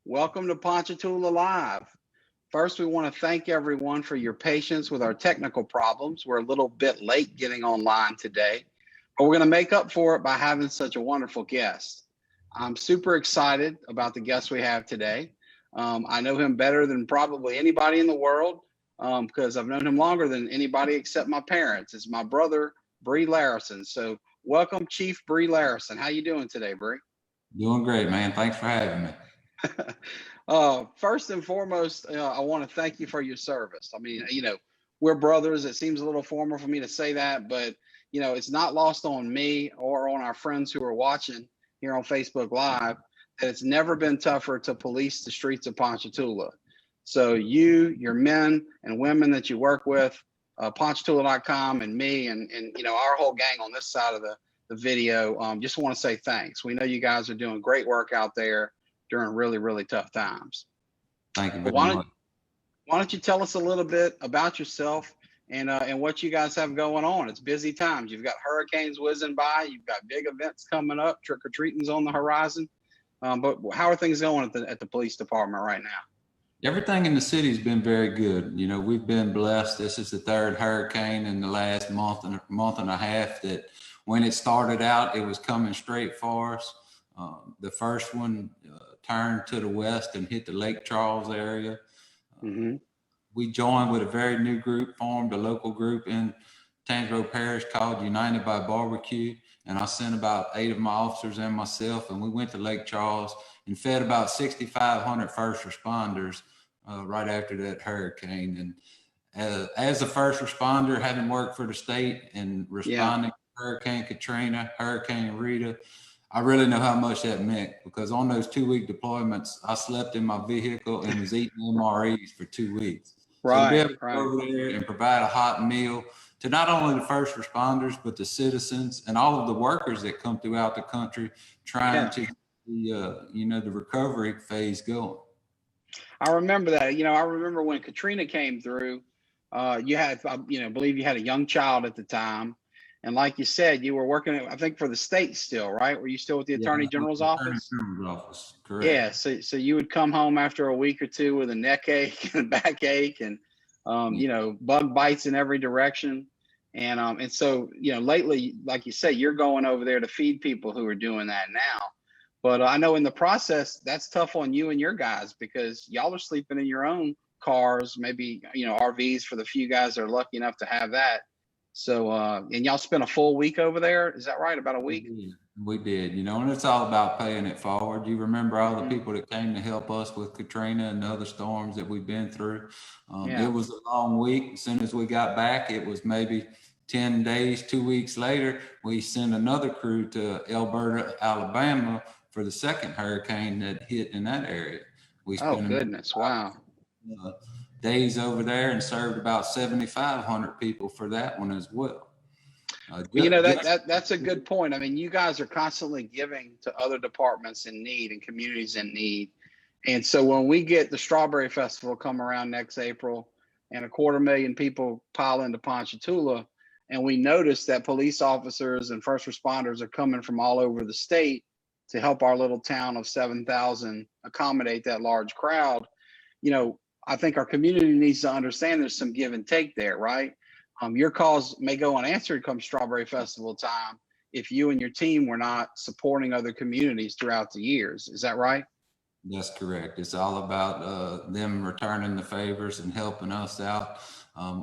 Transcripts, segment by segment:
Welcome to Ponchatoula Live. First, we want to thank everyone for your patience with our technical problems. We're a little bit late getting online today, but we're going to make up for it by having such a wonderful guest. I'm super excited about the guest we have today. I know him better than probably anybody in the world because I've known him longer than anybody except my parents. It's my brother, Bry Layrisson. So welcome, Chief Bry Layrisson. How you doing today, Bry? Doing great, man. Thanks for having me. First and foremost, I want to thank you for your service. I mean, we're brothers. It seems a little formal for me to say that, but, it's not lost on me or on our friends who are watching here on Facebook Live that it's never been tougher to police the streets of Ponchatoula. So you, your men and women that you work with, Ponchatoula.com and me and our whole gang on this side of the video, just want to say thanks. We know you guys are doing great work out there during really, really tough times. Thank you very much. Why don't you tell us a little bit about yourself and what you guys have going on? It's busy times. You've got hurricanes whizzing by. You've got big events coming up. Trick-or-treating's on the horizon. But how are things going at the police department right now? Everything in the city's been very good. We've been blessed. This is the third hurricane in the last month and a half that when it started out, it was coming straight for us. The first one turned to the west and hit the Lake Charles area. We joined with a very new group, formed a local group in Tangier Parish called United by Barbecue. And I sent about 8 of my officers and myself, and we went to Lake Charles and fed about 6,500 first responders right after that hurricane. And as a first responder, having worked for the state and responding to Hurricane Katrina, Hurricane Rita, I really know how much that meant, because on those 2-week deployments, I slept in my vehicle and was eating MREs for 2 weeks. So to be able to go over there and provide a hot meal to not only the first responders, but the citizens and all of the workers that come throughout the country trying to the recovery phase going. I remember that. I remember when Katrina came through, you had, believe you had a young child at the time. And like you said, you were working, I think, for the state still, right? Were you still with the Attorney General's office? Attorney General's office, correct. Yeah, so you would come home after a week or two with a neck ache and backache and, bug bites in every direction. And so, lately, like you say, you're going over there to feed people who are doing that now. But I know in the process, that's tough on you and your guys because y'all are sleeping in your own cars, maybe, RVs for the few guys that are lucky enough to have that. So, and y'all spent a full week over there. Is that right? About a week? We did, and it's all about paying it forward. You remember all the people that came to help us with Katrina and the other storms that we've been through. It was a long week. As soon as we got back, it was maybe 10 days, 2 weeks later, we sent another crew to Alberta, Alabama for the second hurricane that hit in that area. We spent wow. Days over there and served about 7,500 people for that one as well. That's a good point. I mean, you guys are constantly giving to other departments in need and communities in need. And so when we get the Strawberry Festival come around next April and 250,000 people pile into Ponchatoula, and we notice that police officers and first responders are coming from all over the state to help our little town of 7,000 accommodate that large crowd, I think our community needs to understand there's some give and take there, right? Your calls may go unanswered come Strawberry Festival time if you and your team were not supporting other communities throughout the years. Is that right? That's correct. It's all about them returning the favors and helping us out.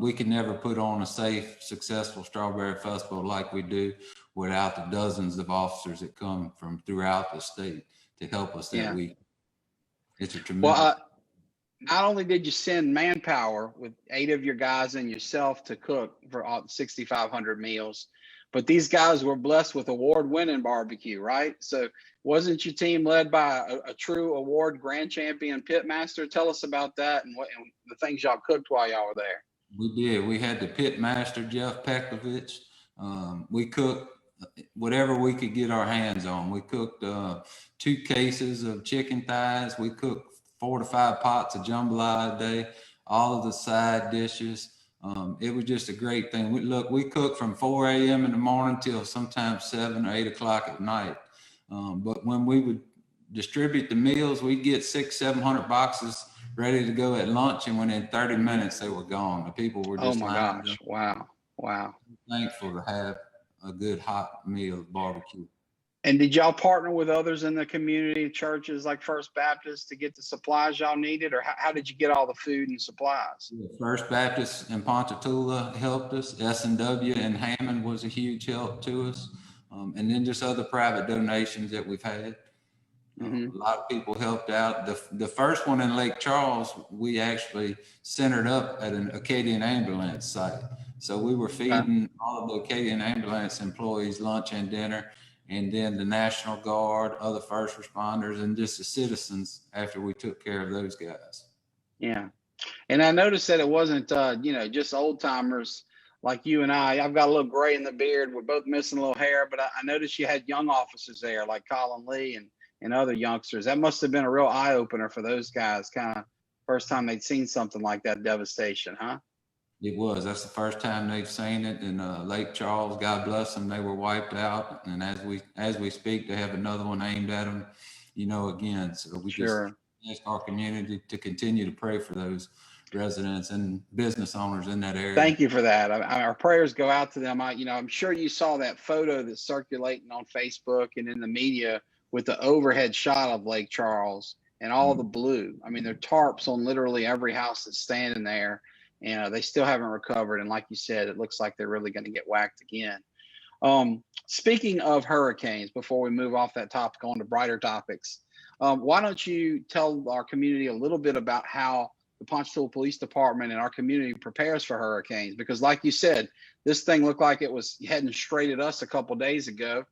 We can never put on a safe, successful Strawberry Festival like we do without the dozens of officers that come from throughout the state to help us that week. It's a tremendous. Not only did you send manpower with 8 of your guys and yourself to cook for 6,500 meals, but these guys were blessed with award-winning barbecue, right? So wasn't your team led by a true award grand champion pitmaster? Tell us about that and the things y'all cooked while y'all were there. We did. We had the pitmaster, Jeff Pekovich. We cooked whatever we could get our hands on. We cooked 2 cases of chicken thighs. We cooked 4 to 5 pots of jambalaya a day, all of the side dishes. It was just a great thing. We cooked from 4 a.m. in the morning till sometimes 7 or 8 o'clock at night. But when we would distribute the meals. We'd get 600-700 boxes ready to go at lunch, and within 30 minutes they were gone. The people were just Oh my gosh. Wow. Wow. thankful to have a good hot meal barbecue. And did y'all partner with others in the community, churches like First Baptist, to get the supplies y'all needed, or how did you get all the food and supplies? First Baptist in Ponchatoula helped us. S&W in Hammond was a huge help to us. And then just other private donations that we've had. A lot of people helped out. The first one in Lake Charles, we actually centered up at an Acadian ambulance site. So we were feeding all of the Acadian ambulance employees lunch and dinner, and then the National Guard, other first responders, and just the citizens after we took care of those guys. Yeah. And I noticed that it wasn't, just old timers like you and I. I've got a little gray in the beard. We're both missing a little hair, but I noticed you had young officers there like Colin Lee and other youngsters. That must have been a real eye opener for those guys. Kind of first time they'd seen something like that devastation, huh? It was. That's the first time they've seen it in Lake Charles. God bless them. They were wiped out, and as we speak, they have another one aimed at them, again. So we just ask our community to continue to pray for those residents and business owners in that area. Thank you for that. Our prayers go out to them. I'm sure you saw that photo that's circulating on Facebook and in the media with the overhead shot of Lake Charles and all the blue. I mean, there are tarps on literally every house that's standing there, and they still haven't recovered. And like you said, it looks like they're really going to get whacked again. Speaking of hurricanes, before we move off that topic on to brighter topics, why don't you tell our community a little bit about how the Ponchatoula Police Department and our community prepares for hurricanes? Because like you said, this thing looked like it was heading straight at us a couple days ago.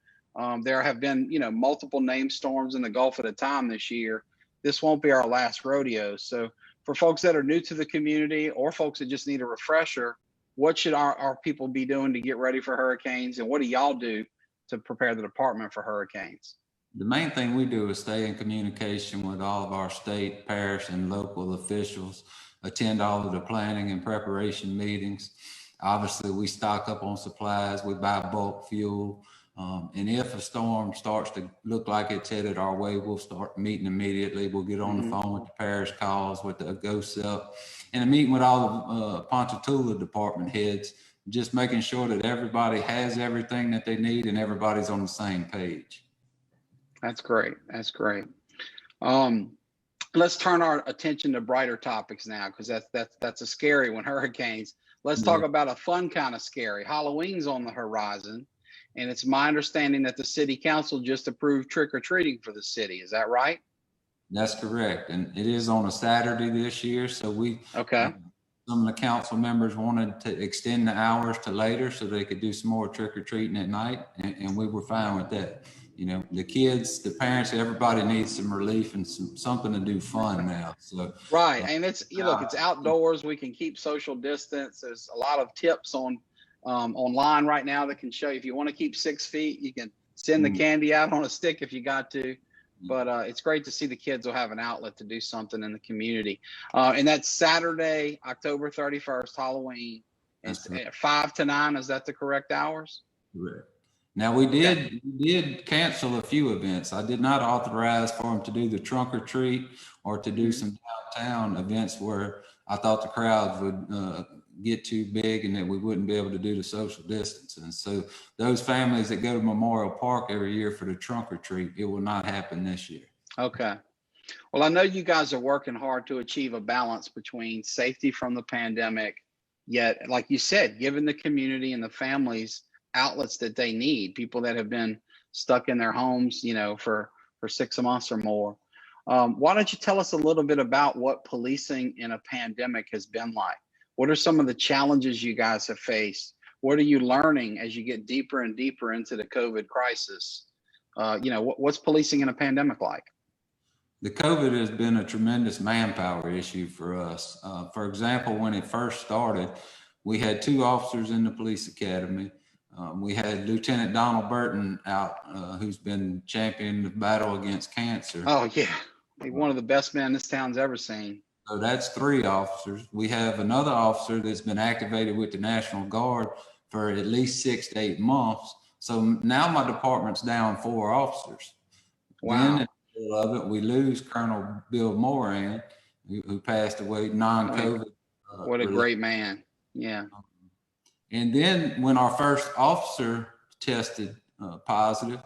There have been, multiple named storms in the Gulf at a time this year. This won't be our last rodeo. So for folks that are new to the community or folks that just need a refresher, what should our people be doing to get ready for hurricanes? And what do y'all do to prepare the department for hurricanes? The main thing we do is stay in communication with all of our state, parish, and local officials, attend all of the planning and preparation meetings. Obviously, we stock up on supplies, we buy bulk fuel. And if a storm starts to look like it's headed our way, we'll start meeting immediately. We'll get on the phone with the parish calls, with the GOSEP, and a meeting with all of Ponchatoula department heads, just making sure that everybody has everything that they need and everybody's on the same page. That's great. That's great. Let's turn our attention to brighter topics now, because that's a scary one, hurricanes. Let's talk about a fun kind of scary. Halloween's on the horizon, and it's my understanding that the city council just approved trick-or-treating for the city. Is that right? That's correct. And it is on a Saturday this year. So some of the council members wanted to extend the hours to later so they could do some more trick-or-treating at night. And we were fine with that. The kids, the parents, everybody needs some relief and something to do fun now. So right. And it's outdoors. We can keep social distance. There's a lot of tips online right now that can show you if you want to keep 6 feet, you can send the candy out on a stick if you got to. But it's great to see the kids will have an outlet to do something in the community. And that's Saturday, October 31st, Halloween, and 5 to 9. Is that the correct hours? Correct. Now we did cancel a few events. I did not authorize for them to do the trunk or treat or to do some downtown events where I thought the crowds would get too big and that we wouldn't be able to do the social distancing. So those families that go to Memorial Park every year for the trunk or treat, it will not happen this year. Okay. Well, I know you guys are working hard to achieve a balance between safety from the pandemic, yet, like you said, giving the community and the families outlets that they need, people that have been stuck in their homes, for 6 months or more. Why don't you tell us a little bit about what policing in a pandemic has been like? What are some of the challenges you guys have faced? What are you learning as you get deeper and deeper into the COVID crisis? What's policing in a pandemic like? The COVID has been a tremendous manpower issue for us. For example, when it first started, we had 2 officers in the police academy. We had Lieutenant Donald Burton out, who's been championing the battle against cancer. Oh, yeah. One of the best men this town's ever seen. So that's 3 officers. We have another officer that's been activated with the National Guard for at least 6 to 8 months. So now my department's down 4 officers. Wow. Then of it. We lose Colonel Bill Moran, who passed away non-COVID. What a great man. Yeah. And then when our first officer tested positive,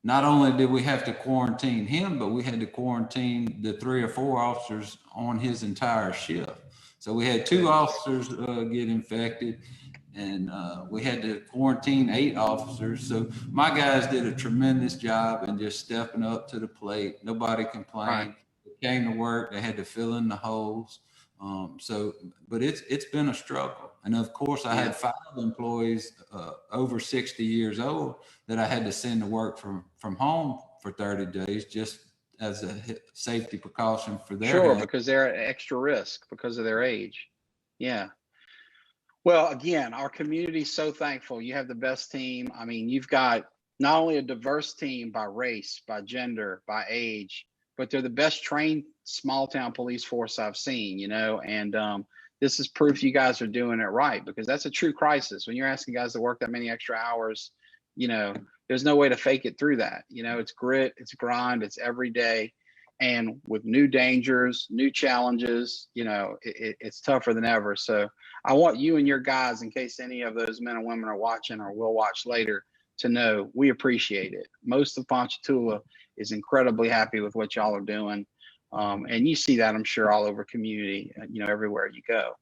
not only did we have to quarantine him, but we had to quarantine the 3 or 4 officers on his entire shift. So we had 2 officers get infected, and we had to quarantine 8 officers. So my guys did a tremendous job in just stepping up to the plate. Nobody complained. Right. They came to work. They had to fill in the holes. But it's been a struggle. And of course, I had 5 employees over 60 years old that I had to send to work from home for 30 days just as a safety precaution for their Sure, health. because they're at extra risk because of their age. Yeah. Well, again, our community's so thankful. You have the best team. I mean, you've got not only a diverse team by race, by gender, by age, but they're the best trained small town police force I've seen, and this is proof you guys are doing it right, because that's a true crisis. When you're asking guys to work that many extra hours, there's no way to fake it through that. It's grit, it's grind, it's every day. And with new dangers, new challenges, it's tougher than ever. So I want you and your guys, in case any of those men and women are watching or will watch later, to know we appreciate it. Most of Ponchatoula is incredibly happy with what y'all are doing. And you see that, I'm sure, all over community, everywhere you go.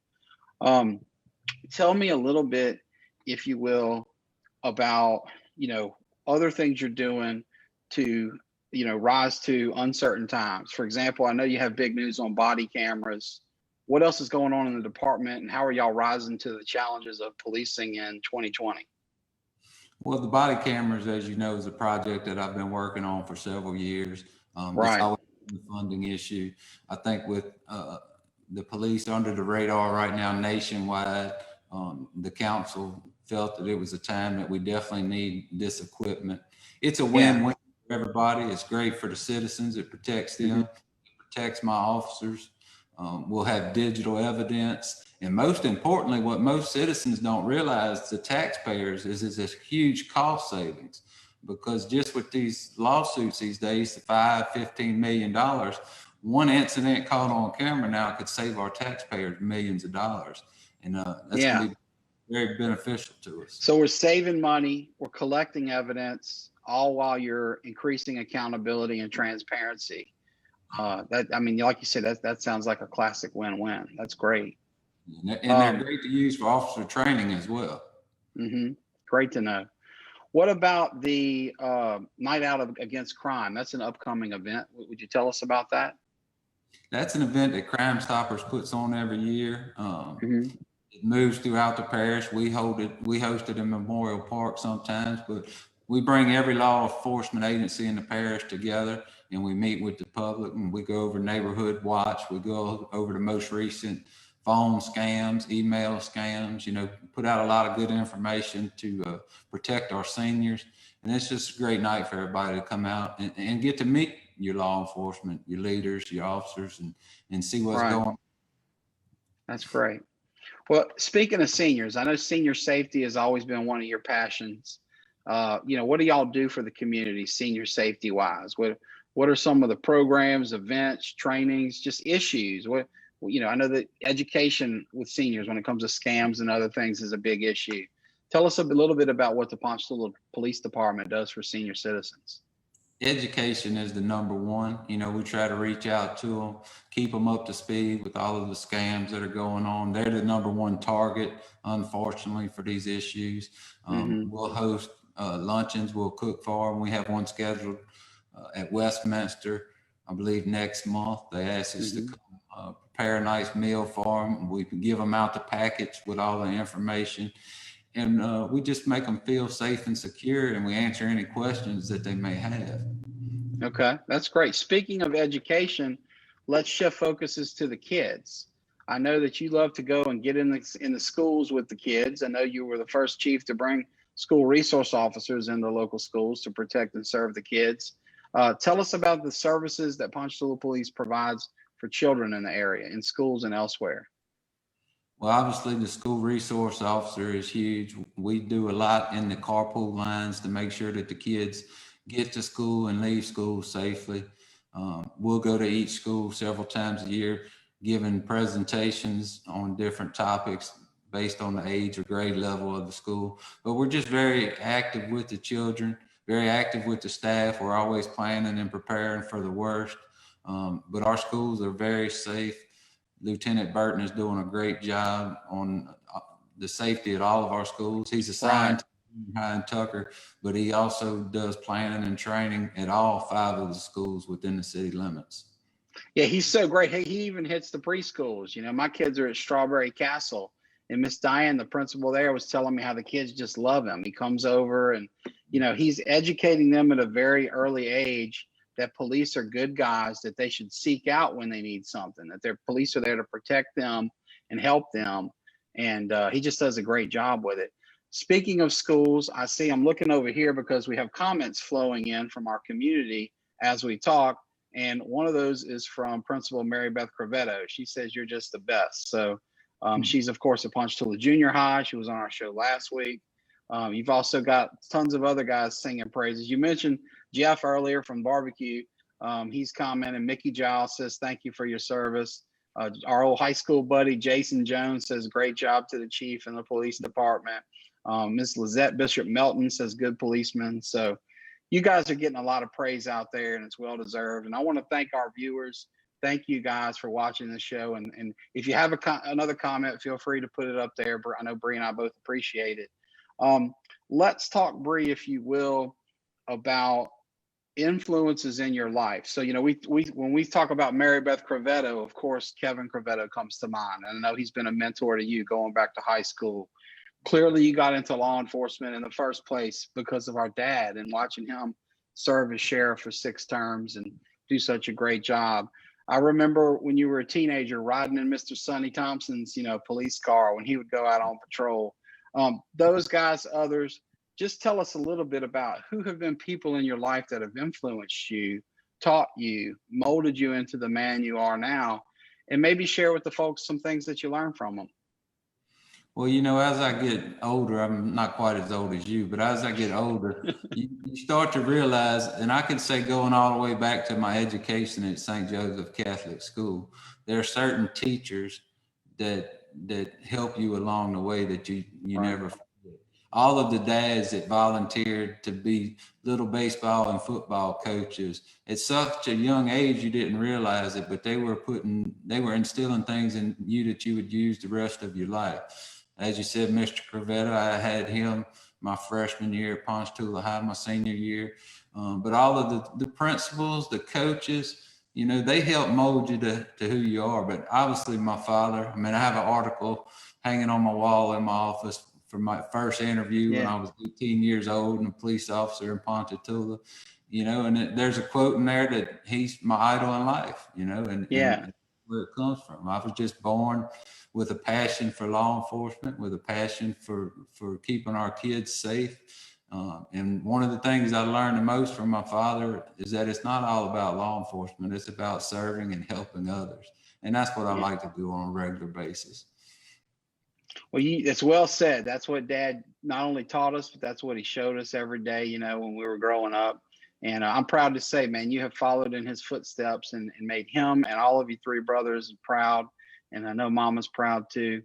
Tell me a little bit, if you will, about, other things you're doing to, rise to uncertain times. For example, I know you have big news on body cameras. What else is going on in the department, and how are y'all rising to the challenges of policing in 2020? Well, the body cameras, as you know, is a project that I've been working on for several years. Right. It's always been a funding issue. I think with the police under the radar right now nationwide, the council felt that it was a time that we definitely need this equipment. It's a win-win for everybody. It's great for the citizens. It protects them. It protects my officers. We'll have digital evidence. And most importantly, what most citizens don't realize, the taxpayers, is a huge cost savings, because just with these lawsuits these days, $5-15 million, one incident caught on camera now could save our taxpayers millions of dollars. And that's going to be very beneficial to us. So we're saving money, we're collecting evidence, all while you're increasing accountability and transparency. Like you said, that sounds like a classic win-win. That's great. And they're great to use for officer training as well. Great to know. What about the Night Out Against Crime? That's an upcoming event. Would you tell us about that? That's an event that Crime Stoppers puts on every year. It moves throughout the parish. We host it in Memorial Park sometimes, but we bring every law enforcement agency in the parish together, and we meet with the public, and we go over neighborhood watch. We go over the most recent phone scams, email scams, put out a lot of good information to protect our seniors. And it's just a great night for everybody to come out and get to meet your law enforcement, your leaders, your officers, and see what's going on. That's great. Well, speaking of seniors, I know senior safety has always been one of your passions. What do y'all do for the community, senior safety wise? What are some of the programs, events, trainings, just issues? I know that education with seniors when it comes to scams and other things is a big issue. Tell us a little bit about what the Ponchatoula Police Department does for senior citizens. Education is the number one. We try to reach out to them, keep them up to speed with all of the scams that are going on. They're the number one target, unfortunately, for these issues. We'll host luncheons. We'll cook for them. We have one scheduled at Westminster, I believe, next month. They asked us to come prepare a nice meal for them. We can give them out the package with all the information. And we just make them feel safe and secure, and we answer any questions that they may have. Okay, that's great. Speaking of education, let's shift focuses to the kids. I know that you love to go and get in the schools with the kids. I know you were the first chief to bring school resource officers in the local schools to protect and serve the kids. Tell us about the services that Ponchatoula Police provides for children in the area, in schools and elsewhere. Well, obviously the school resource officer is huge. We do a lot in the carpool lines to make sure that the kids get to school and leave school safely. We'll go to each school several times a year, giving presentations on different topics based on the age or grade level of the school. But we're just very active with the children, very active with the staff. We're always planning and preparing for the worst. But our schools are very safe. Lieutenant Burton is doing a great job on the safety at all of our schools. He's assigned to High and Tucker, but he also does planning and training at all 5 of the schools within the city limits. Yeah, he's so great. Hey, he even hits the preschools. You know, my kids are at Strawberry Castle, and Miss Diane, the principal there, was telling me how the kids just love him. He comes over and, you know, he's educating them at a very early age that police are good guys, that they should seek out when they need something, that their police are there to protect them and help them. And he just does a great job with it. Speaking of schools, I see I'm looking over here because we have comments flowing in from our community as we talk. And one of those is from Principal Mary Beth Crevetto. She says, "You're just the best." So she's, of course, at Ponchatoula Junior High. She was on our show last week. You've also got tons of other guys singing praises. You mentioned Jeff earlier from Barbecue. He's commenting. Mickey Giles says, "Thank you for your service." Our old high school buddy, Jason Jones, says, "Great job to the chief and the police department." Miss Lizette Bishop Melton says, "Good policeman." So you guys are getting a lot of praise out there, and it's well deserved. And I want to thank our viewers. Thank you guys for watching the show. And if you have another comment, feel free to put it up there. I know Bree and I both appreciate it. Let's talk, Bree, if you will, about influences in your life. So, you know, when we talk about Mary Beth Crevetto, of course, Kevin Crevetto comes to mind. And I know he's been a mentor to you going back to high school. Clearly, you got into law enforcement in the first place because of our dad and watching him serve as sheriff for 6 terms and do such a great job. I remember when you were a teenager riding in Mr. Sonny Thompson's, you know, police car when he would go out on patrol. Those guys, others, just tell us a little bit about who have been people in your life that have influenced you, taught you, molded you into the man you are now, and maybe share with the folks some things that you learned from them. Well, you know, as I get older, I'm not quite as old as you, but as I get older, you start to realize, and I could say going all the way back to my education at St. Joseph Catholic School, there are certain teachers that help you along the way that you never forget. All of the dads that volunteered to be little baseball and football coaches at such a young age, you didn't realize it, but they were instilling things in you that you would use the rest of your life. As you said, Mr. Crevetto, I had him my freshman year at Ponchatoula High, my senior year. But all of the principals, the coaches, you know, they help mold you to who you are. But obviously my father, I mean, I have an article hanging on my wall in my office for my first interview when I was 18 years old and a police officer in Ponchatoula, you know, and there's a quote in there that he's my idol in life, you know, and where it comes from. I was just born with a passion for law enforcement, with a passion for keeping our kids safe. And one of the things I learned the most from my father is that it's not all about law enforcement. It's about serving and helping others. And that's what I like to do on a regular basis. Well, it's well said. That's what Dad not only taught us, but that's what he showed us every day, you know, when we were growing up. And I'm proud to say, man, you have followed in his footsteps and made him and all of you 3 brothers proud. And I know Mama's proud too.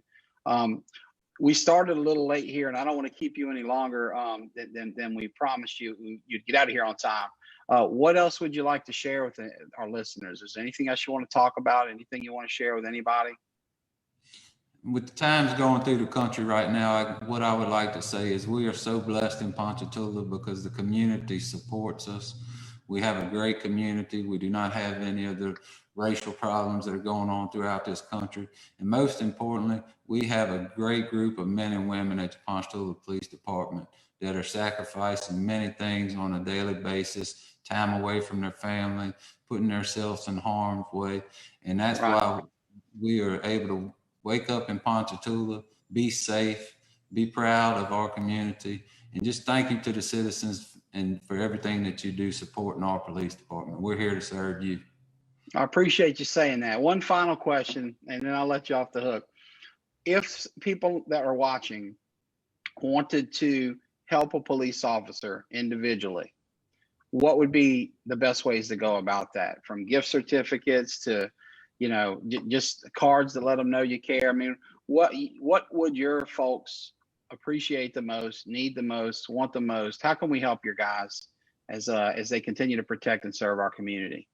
We started a little late here, and I don't want to keep you any longer than we promised you'd get out of here on time. What else would you like to share with our listeners? Is there anything else you want to talk about? Anything you want to share with anybody? With the times going through the country right now, what I would like to say is we are so blessed in Ponchatoula because the community supports us. We have a great community. We do not have any of the racial problems that are going on throughout this country. And most importantly, we have a great group of men and women at the Ponchatoula Police Department that are sacrificing many things on a daily basis, time away from their family, putting themselves in harm's way. And that's why we are able to wake up in Ponchatoula, be safe, be proud of our community, and just thank you to the citizens and for everything that you do supporting our police department. We're here to serve you. I appreciate you saying that. One final question, and then I'll let you off the hook. If people that are watching wanted to help a police officer individually, what would be the best ways to go about that? From gift certificates to, just cards that let them know you care. I mean, what would your folks appreciate the most, need the most, want the most? How can we help your guys as they continue to protect and serve our community?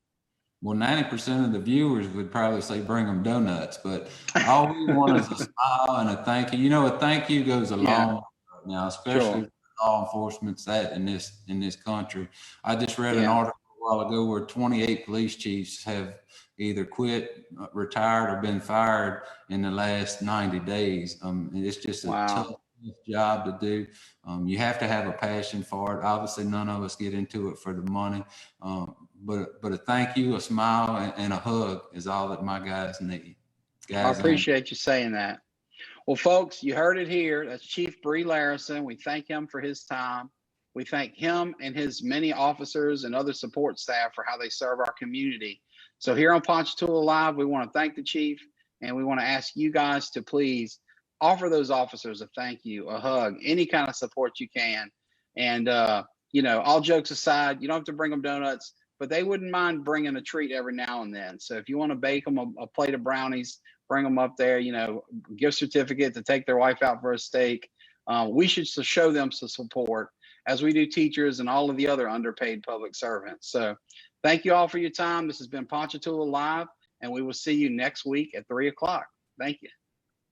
Well, 90% of the viewers would probably say bring them donuts, but all we want is a smile and a thank you. You know, a thank you goes a long way right now, especially Sure. law enforcement's at in this country. I just read an Yeah. article a while ago where 28 police chiefs have either quit, retired, or been fired in the last 90 days. It's just a Wow. tough job to do. You have to have a passion for it. Obviously, none of us get into it for the money. But a thank you, a smile, and a hug is all that my guys need. I appreciate you saying that. Well, folks, you heard it here. That's Chief Bry Layrisson. We thank him for his time. We thank him and his many officers and other support staff for how they serve our community. So here on Ponchatoula Live, we want to thank the chief, and we want to ask you guys to please offer those officers a thank you, a hug, any kind of support you can. And, all jokes aside, you don't have to bring them donuts, but they wouldn't mind bringing a treat every now and then. So if you want to bake them a plate of brownies, bring them up there, gift certificate to take their wife out for a steak. We should show them some support as we do teachers and all of the other underpaid public servants. So thank you all for your time. This has been Ponchatoula Live, and we will see you next week at 3 o'clock. Thank you.